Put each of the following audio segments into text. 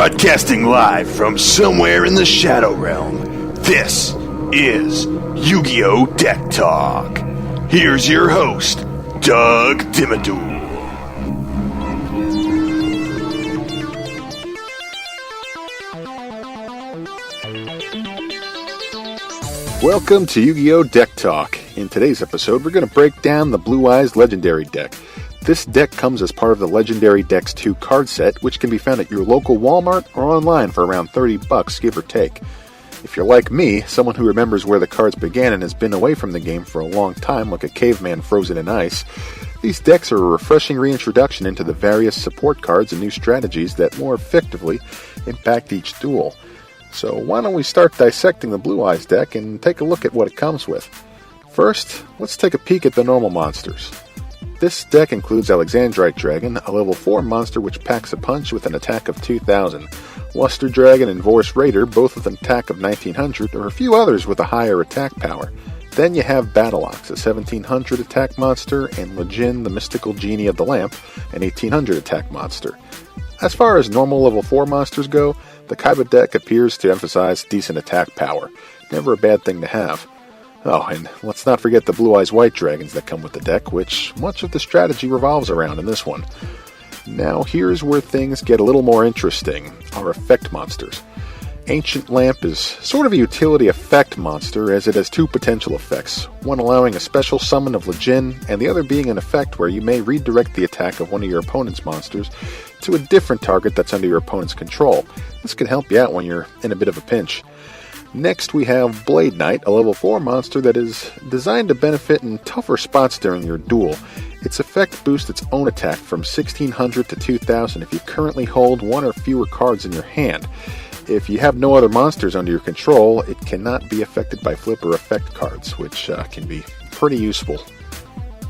Broadcasting live from somewhere in the Shadow Realm, this is YuGiOh Deck Talk. Here's your host, Doug Dimmaduel. Welcome to YuGiOh Deck Talk. In today's episode, we're going to break down the Blue Eyes Legendary Deck. This deck comes as part of the Legendary Decks 2 card set, which can be found at your local Walmart or online for around $30, give or take. If you're like me, someone who remembers where the cards began and has been away from the game for a long time like a caveman frozen in ice, these decks are a refreshing reintroduction into the various support cards and new strategies that more effectively impact each duel. So why don't we start dissecting the Blue Eyes deck and take a look at what it comes with. First, let's take a peek at the normal monsters. This deck includes Alexandrite Dragon, a level 4 monster which packs a punch with an attack of 2000, Luster Dragon and Vorse Raider, both with an attack of 1900, or a few others with a higher attack power. Then you have Battle Ox, a 1700 attack monster, and Lejin, the Mystical Genie of the Lamp, an 1800 attack monster. As far as normal level 4 monsters go, the Kaiba deck appears to emphasize decent attack power. Never a bad thing to have. Oh, and let's not forget the Blue Eyes White Dragons that come with the deck, which much of the strategy revolves around in this one. Now, here's where things get a little more interesting, our effect monsters. Ancient Lamp is sort of a utility effect monster, as it has two potential effects, one allowing a special summon of Lejin, and the other being an effect where you may redirect the attack of one of your opponent's monsters to a different target that's under your opponent's control. This can help you out when you're in a bit of a pinch. Next, we have Blade Knight, a level 4 monster that is designed to benefit in tougher spots during your duel. Its effect boosts its own attack from 1600 to 2000 if you currently hold one or fewer cards in your hand. If you have no other monsters under your control, it cannot be affected by flipper effect cards, which can be pretty useful.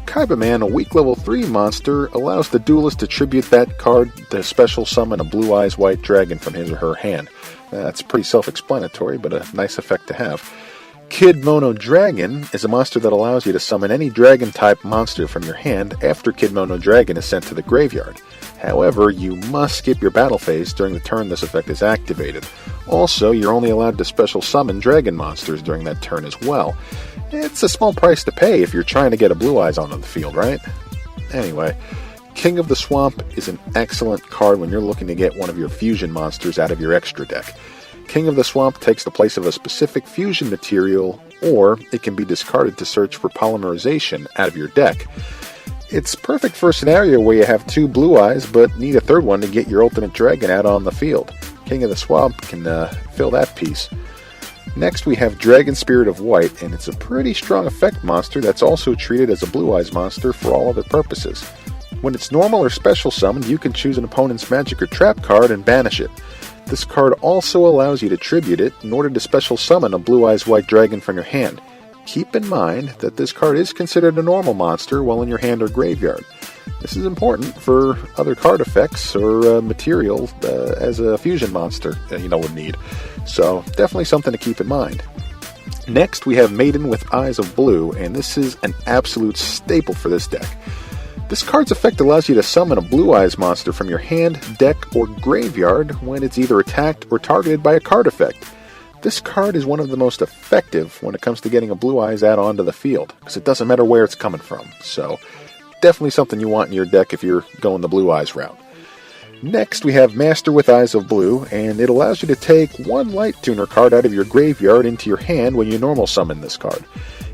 Kaiba Man, a weak level 3 monster, allows the duelist to tribute that card to special summon a Blue Eyes White Dragon from his or her hand. That's pretty self-explanatory, but a nice effect to have. Kid Mono Dragon is a monster that allows you to summon any dragon-type monster from your hand after Kid Mono Dragon is sent to the graveyard. However, you must skip your battle phase during the turn this effect is activated. Also, you're only allowed to special summon dragon monsters during that turn as well. It's a small price to pay if you're trying to get a Blue Eyes onto the field, right? Anyway, King of the Swamp is an excellent card when you're looking to get one of your fusion monsters out of your extra deck. King of the Swamp takes the place of a specific fusion material, or it can be discarded to search for polymerization out of your deck. It's perfect for a scenario where you have two Blue Eyes but need a third one to get your ultimate dragon out on the field. King of the Swamp can fill that piece. Next we have Dragon Spirit of White, and it's a pretty strong effect monster that's also treated as a Blue Eyes monster for all other purposes. When it's normal or special summoned, you can choose an opponent's magic or trap card and banish it. This card also allows you to tribute it in order to special summon a Blue Eyes White Dragon from your hand. Keep in mind that this card is considered a normal monster while in your hand or graveyard. This is important for other card effects or material as a fusion monster would need. So definitely something to keep in mind. Next we have Maiden with Eyes of Blue, and this is an absolute staple for this deck. This card's effect allows you to summon a Blue Eyes monster from your hand, deck, or graveyard when it's either attacked or targeted by a card effect. This card is one of the most effective when it comes to getting a Blue Eyes out onto the field, because it doesn't matter where it's coming from. So, definitely something you want in your deck if you're going the Blue Eyes route. Next, we have Master with Eyes of Blue, and it allows you to take one Light Tuner card out of your graveyard into your hand when you normal summon this card.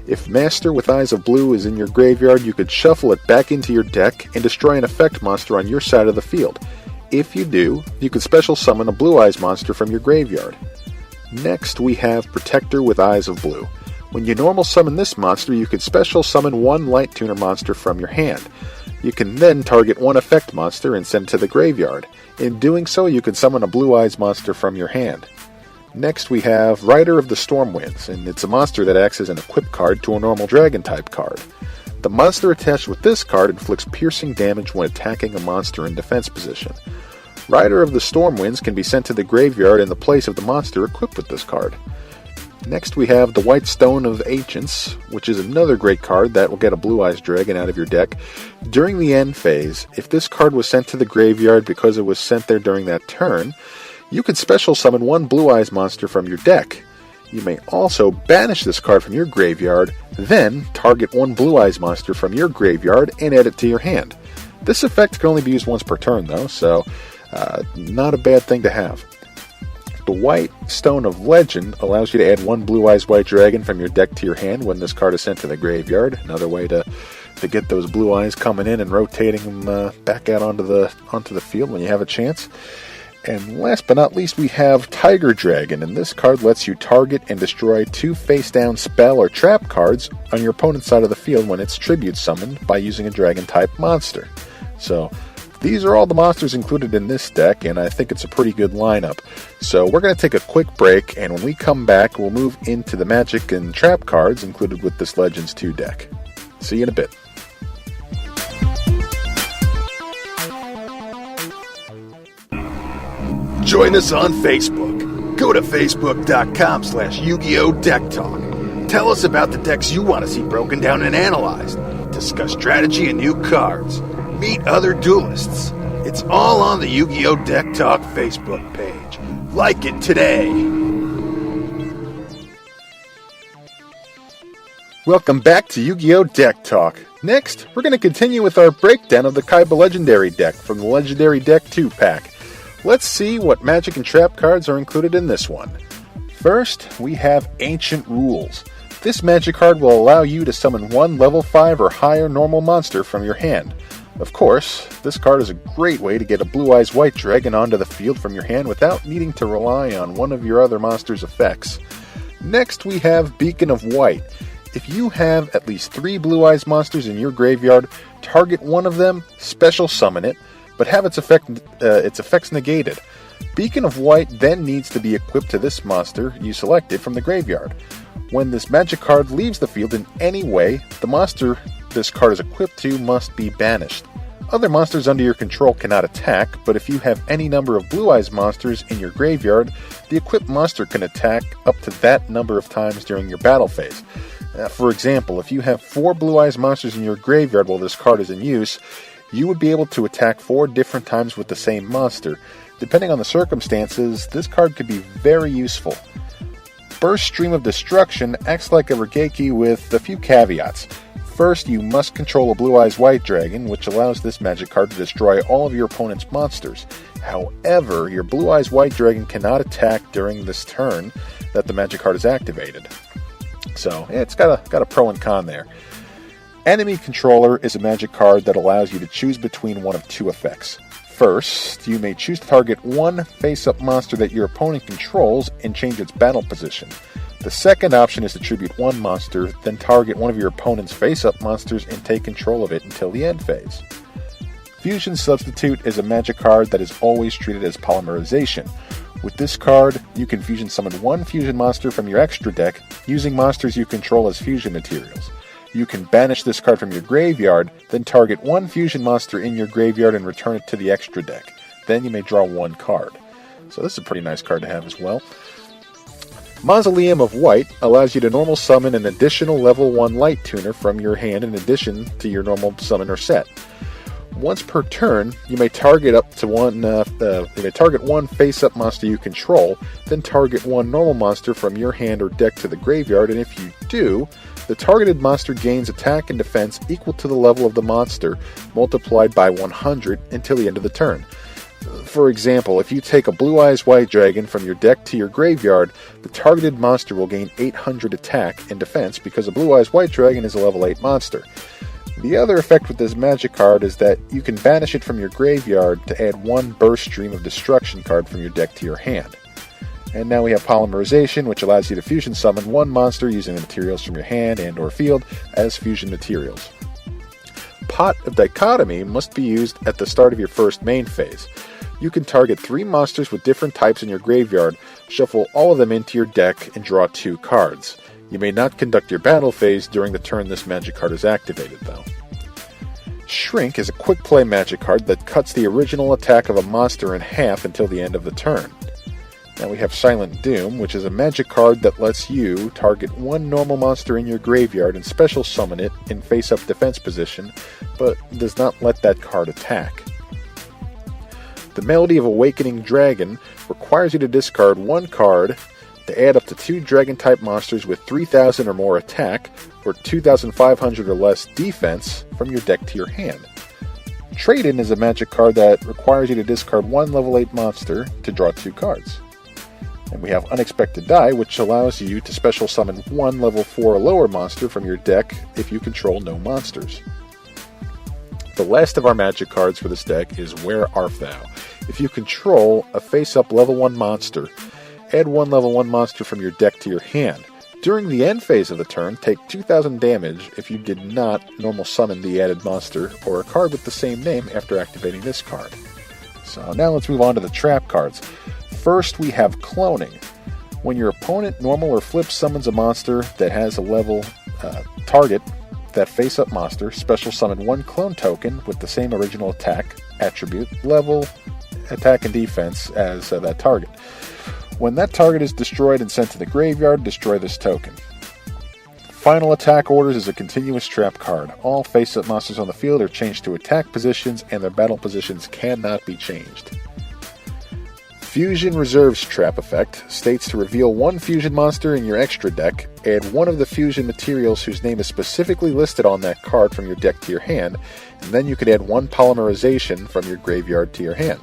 If Master with Eyes of Blue is in your graveyard, you could shuffle it back into your deck and destroy an effect monster on your side of the field. If you do, you could special summon a Blue Eyes monster from your graveyard. Next, we have Protector with Eyes of Blue. When you normal summon this monster, you could special summon one Light Tuner monster from your hand. You can then target one effect monster and send it to the graveyard. In doing so, you can summon a Blue Eyes monster from your hand. Next we have Rider of the Stormwinds, and it's a monster that acts as an equip card to a normal dragon type card. The monster attached with this card inflicts piercing damage when attacking a monster in defense position. Rider of the Stormwinds can be sent to the graveyard in the place of the monster equipped with this card. Next we have the White Stone of Ancients, which is another great card that will get a Blue Eyes Dragon out of your deck. During the end phase, if this card was sent to the graveyard because it was sent there during that turn, You can special summon one Blue Eyes monster from your deck. You may also banish this card from your graveyard, then target one Blue Eyes monster from your graveyard and add it to your hand. This effect can only be used once per turn though, so not a bad thing to have. The White Stone of Legend allows you to add one Blue Eyes White Dragon from your deck to your hand when this card is sent to the graveyard. Another way to get those blue eyes coming in and rotating them back out onto the field when you have a chance. And last but not least, we have Tiger Dragon, and this card lets you target and destroy 2 face-down spell or trap cards on your opponent's side of the field when it's tribute summoned by using a dragon-type monster. So these are all the monsters included in this deck, and I think it's a pretty good lineup. So we're going to take a quick break, and when we come back, we'll move into the magic and trap cards included with this Legends 2 deck. See you in a bit. Join us on Facebook. Go to facebook.com/YuGiOh Deck Talk. Tell us about the decks you want to see broken down and analyzed. Discuss strategy and new cards. Meet other duelists. It's all on the YuGiOh Deck Talk Facebook page. Like it today. Welcome back to YuGiOh Deck Talk. Next, we're going to continue with our breakdown of the Kaiba Legendary deck from the Legendary Deck 2 pack. Let's see what magic and trap cards are included in this one. First, we have Ancient Rules. This magic card will allow you to summon one level 5 or higher normal monster from your hand. Of course, this card is a great way to get a Blue Eyes White Dragon onto the field from your hand without needing to rely on one of your other monster's effects. Next, we have Beacon of White. If you have at least 3 Blue Eyes monsters in your graveyard, target one of them, special summon it, but have its effects negated. Beacon of White then needs to be equipped to this monster you selected from the graveyard. When this magic card leaves the field in any way, the monster this card is equipped to must be banished. Other monsters under your control cannot attack, but if you have any number of Blue Eyes monsters in your graveyard, the equipped monster can attack up to that number of times during your battle phase. For example, if you have 4 Blue Eyes monsters in your graveyard while this card is in use, you would be able to attack 4 different times with the same monster. Depending on the circumstances, this card could be very useful. Burst Stream of Destruction acts like a Regeki with a few caveats. First, you must control a Blue Eyes White Dragon, which allows this magic card to destroy all of your opponent's monsters. However, your Blue Eyes White Dragon cannot attack during this turn that the magic card is activated. So, it's got a pro and con there. Enemy Controller is a magic card that allows you to choose between one of 2 effects. First, you may choose to target one face-up monster that your opponent controls and change its battle position. The second option is to tribute one monster, then target one of your opponent's face-up monsters and take control of it until the end phase. Fusion Substitute is a magic card that is always treated as polymerization. With this card, you can fusion summon one fusion monster from your extra deck using monsters you control as fusion materials. You can banish this card from your graveyard, then target one fusion monster in your graveyard and return it to the extra deck. Then you may draw one card. So this is a pretty nice card to have as well. Mausoleum of White allows you to normal summon an additional level 1 Light Tuner from your hand in addition to your normal summon or set. Once per turn, you may target one face-up monster you control, then target one normal monster from your hand or deck to the graveyard, and if you do, the targeted monster gains attack and defense equal to the level of the monster, multiplied by 100 until the end of the turn. For example, if you take a Blue Eyes White Dragon from your deck to your graveyard, the targeted monster will gain 800 attack and defense because a Blue Eyes White Dragon is a level 8 monster. The other effect with this magic card is that you can banish it from your graveyard to add one Burst Stream of Destruction card from your deck to your hand. And now we have Polymerization, which allows you to fusion summon one monster using the materials from your hand and or field as fusion materials. Pot of Dichotomy must be used at the start of your first main phase. You can target 3 monsters with different types in your graveyard, shuffle all of them into your deck, and draw 2 cards. You may not conduct your battle phase during the turn this magic card is activated, though. Shrink is a quick play magic card that cuts the original attack of a monster in half until the end of the turn. Now we have Silent Doom, which is a magic card that lets you target one normal monster in your graveyard and special summon it in face-up defense position, but does not let that card attack. The Melody of Awakening Dragon requires you to discard one card to add up to 2 Dragon-type monsters with 3,000 or more attack, or 2,500 or less defense from your deck to your hand. Trade-In is a magic card that requires you to discard one level 8 monster to draw 2 cards. And we have Unexpected Die, which allows you to special summon one level 4 or lower monster from your deck if you control no monsters. The last of our magic cards for this deck is Where Art Thou? If you control a face-up level 1 monster, add one level 1 monster from your deck to your hand. During the end phase of the turn, take 2,000 damage if you did not normal summon the added monster or a card with the same name after activating this card. So now let's move on to the trap cards. First we have Cloning. When your opponent normal or flip summons a monster that has a level target, that face-up monster, special summon one clone token with the same original attack, attribute, level, attack, and defense as that target. When that target is destroyed and sent to the graveyard, destroy this token. Final Attack Orders is a continuous trap card. All face-up monsters on the field are changed to attack positions, and their battle positions cannot be changed. Fusion Reserves Trap Effect states to reveal one fusion monster in your extra deck, add one of the fusion materials whose name is specifically listed on that card from your deck to your hand, and then you can add one polymerization from your graveyard to your hand.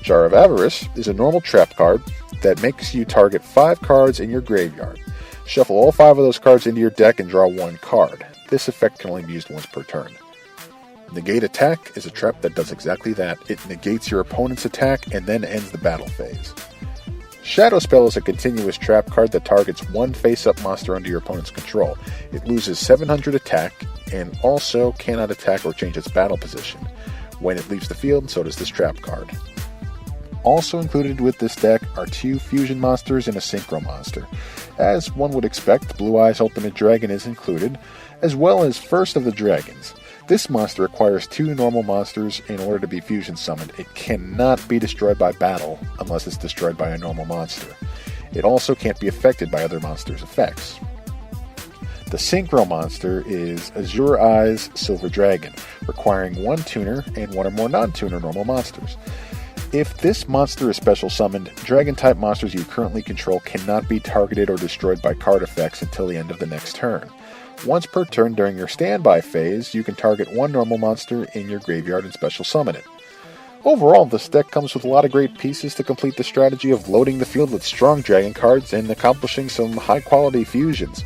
Jar of Avarice is a normal trap card that makes you target 5 cards in your graveyard. Shuffle all 5 of those cards into your deck and draw 1 card. This effect can only be used once per turn. Negate Attack is a trap that does exactly that. It negates your opponent's attack and then ends the battle phase. Shadow Spell is a continuous trap card that targets one face-up monster under your opponent's control. It loses 700 attack and also cannot attack or change its battle position. When it leaves the field, so does this trap card. Also included with this deck are 2 fusion monsters and a synchro monster. As one would expect, Blue Eyes Ultimate Dragon is included, as well as First of the Dragons. This monster requires 2 normal monsters in order to be fusion summoned. It cannot be destroyed by battle unless it's destroyed by a normal monster. It also can't be affected by other monsters' effects. The synchro monster is Azure Eyes Silver Dragon, requiring 1 tuner and 1 or more non-tuner normal monsters. If this monster is special summoned, Dragon-type monsters you currently control cannot be targeted or destroyed by card effects until the end of the next turn. Once per turn during your standby phase, you can target 1 normal monster in your graveyard and special summon it. Overall, this deck comes with a lot of great pieces to complete the strategy of loading the field with strong dragon cards and accomplishing some high-quality fusions.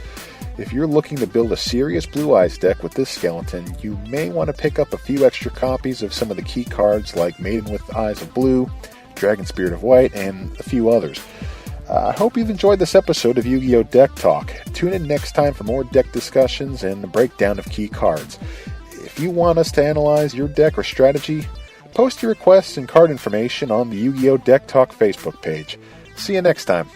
If you're looking to build a serious Blue Eyes deck with this skeleton, you may want to pick up a few extra copies of some of the key cards like Maiden with Eyes of Blue, Dragon Spirit of White, and a few others. I hope you've enjoyed this episode of Yu-Gi-Oh! Deck Talk. Tune in next time for more deck discussions and a breakdown of key cards. If you want us to analyze your deck or strategy, post your requests and card information on the Yu-Gi-Oh! Deck Talk Facebook page. See you next time.